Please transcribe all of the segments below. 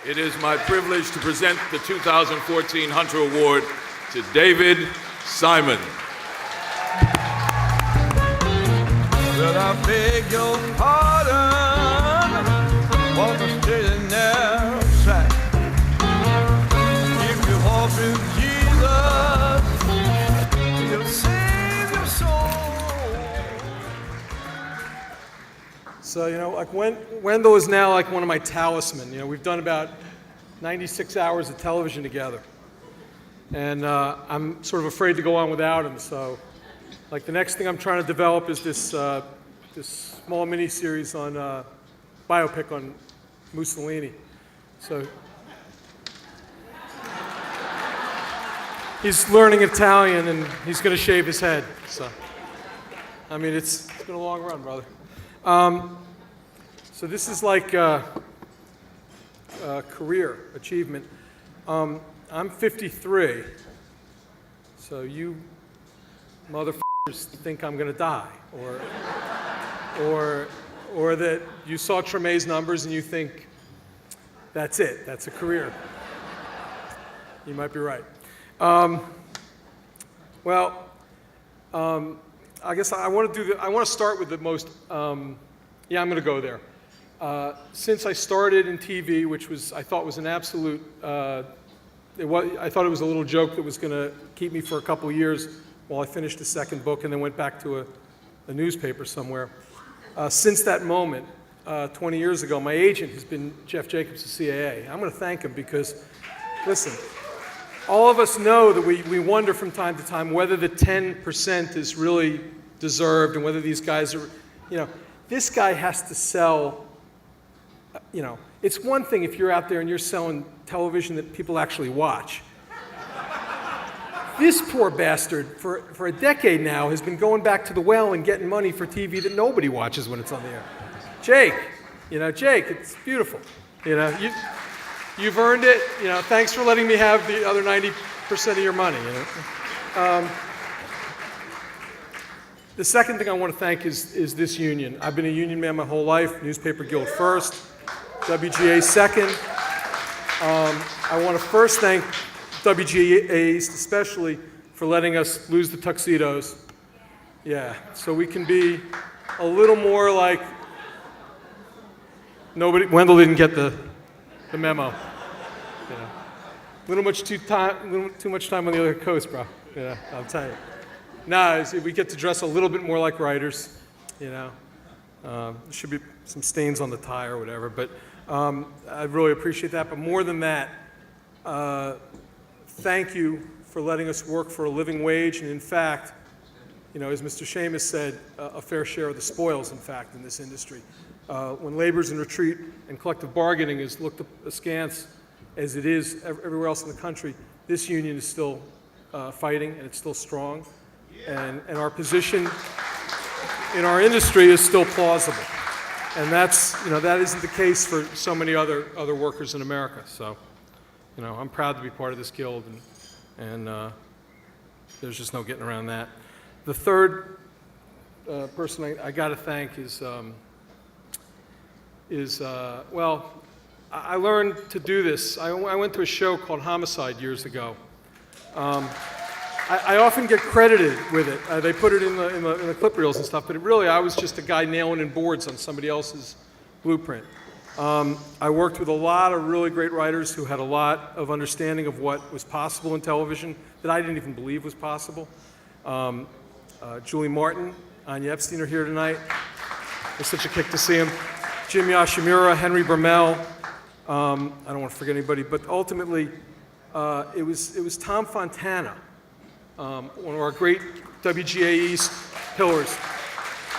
It is my privilege to present the 2014 Hunter Award to David Simon. Well, I beg your pardon, walk a straight and narrow track. If you walk with Jesus, he'll save your soul. So, like Wendell is now like one of my talisman. We've done about 96 hours of television together. And I'm sort of afraid to go on without him. So, like, the next thing I'm trying to develop is this small mini-series on biopic on Mussolini. So, he's learning Italian and he's going to shave his head. So, I mean, it's been a long run, brother. So this is like career achievement. I'm 53, so you motherfuckers think I'm gonna die, or that you saw Treme's numbers and you think that's it, that's a career. You might be right. I guess I want to start with the most. Yeah, I'm going to go there. Since I started in TV, which I thought was an absolute. I thought it was a little joke that was going to keep me for a couple of years while I finished the second book and then went back to a newspaper somewhere. Since that moment, 20 years ago, my agent has been Jeff Jacobs of CAA. I'm going to thank him because, listen. All of us know that we wonder from time to time whether the 10% is really deserved and whether these guys are, this guy has to sell, it's one thing if you're out there and you're selling television that people actually watch. This poor bastard, for a decade now, has been going back to the well and getting money for TV that nobody watches when it's on the air. Jake, it's beautiful, You've earned it. Thanks for letting me have the other 90% of your money. The second thing I want to thank is this union. I've been a union man my whole life. Newspaper Guild first, WGA second. I want to first thank WGA East especially for letting us lose the tuxedos. Yeah, so we can be a little more like nobody. Wendell didn't get the memo. A little too much time on the other coast, bro. Yeah, I'll tell you. Nah, we get to dress a little bit more like writers, There should be some stains on the tie or whatever, but I really appreciate that. But more than that, thank you for letting us work for a living wage, and in fact, as Mr. Seamus said, a fair share of the spoils, in fact, in this industry. When labor's in retreat and collective bargaining is looked askance, as it is everywhere else in the country, this union is still fighting and it's still strong. And our position in our industry is still plausible. And that isn't the case for so many other workers in America. So, I'm proud to be part of this guild and there's just no getting around that. The third person I got to thank I learned to do this. I went to a show called Homicide years ago. I often get credited with it. They put it in the clip reels and stuff, but I was just a guy nailing in boards on somebody else's blueprint. I worked with a lot of really great writers who had a lot of understanding of what was possible in television that I didn't even believe was possible. Julie Martin, Anya Epstein are here tonight. It's such a kick to see them. Jim Yoshimura, Henry Bermel. I don't want to forget anybody, but ultimately, it was Tom Fontana, one of our great WGA East pillars,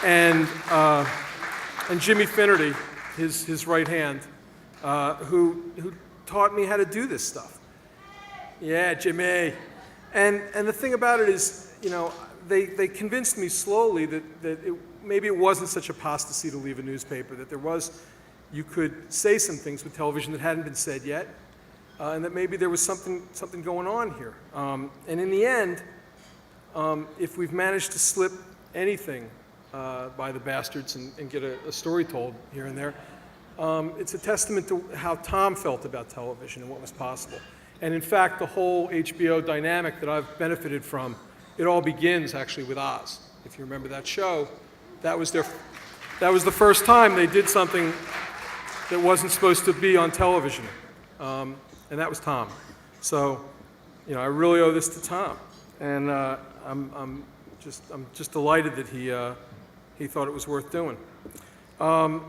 and Jimmy Finnerty, his right hand, who taught me how to do this stuff. Yeah, Jimmy. And the thing about it is, they convinced me slowly that maybe it wasn't such apostasy to leave a newspaper, that you could say some things with television that hadn't been said yet, and that maybe there was something going on here. And in the end, if we've managed to slip anything by the bastards and get a story told here and there, it's a testament to how Tom felt about television and what was possible. And in fact, the whole HBO dynamic that I've benefited from, it all begins actually with Oz. If you remember that show, that was the first time they did something that wasn't supposed to be on television, and that was Tom. So, you know, I really owe this to Tom, and I'm just delighted that he thought it was worth doing. I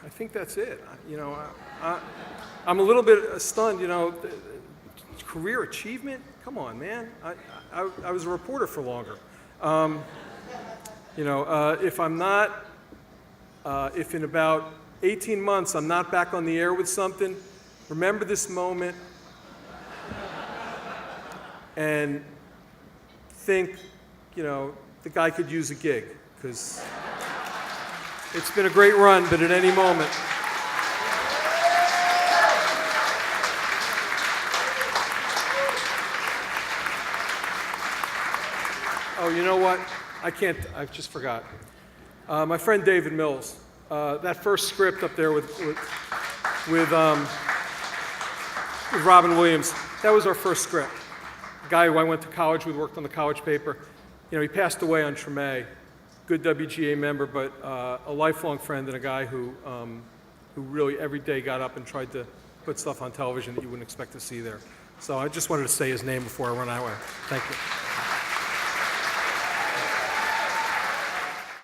think that's it. You know, I'm a little bit stunned. You know, career achievement. Come on, man. I was a reporter for longer. You know, if I'm not, if in about 18 months I'm not back on the air with something, remember this moment and think, you know, the guy could use a gig, because it's been a great run, but at any moment. Oh, you know what? I just forgot. My friend David Mills, that first script up there with Robin Williams, that was our first script. A guy who I went to college with, worked on the college paper. You know, he passed away on Treme, good WGA member, but a lifelong friend and a guy who really every day got up and tried to put stuff on television that you wouldn't expect to see there. So I just wanted to say his name before I run out. Thank you.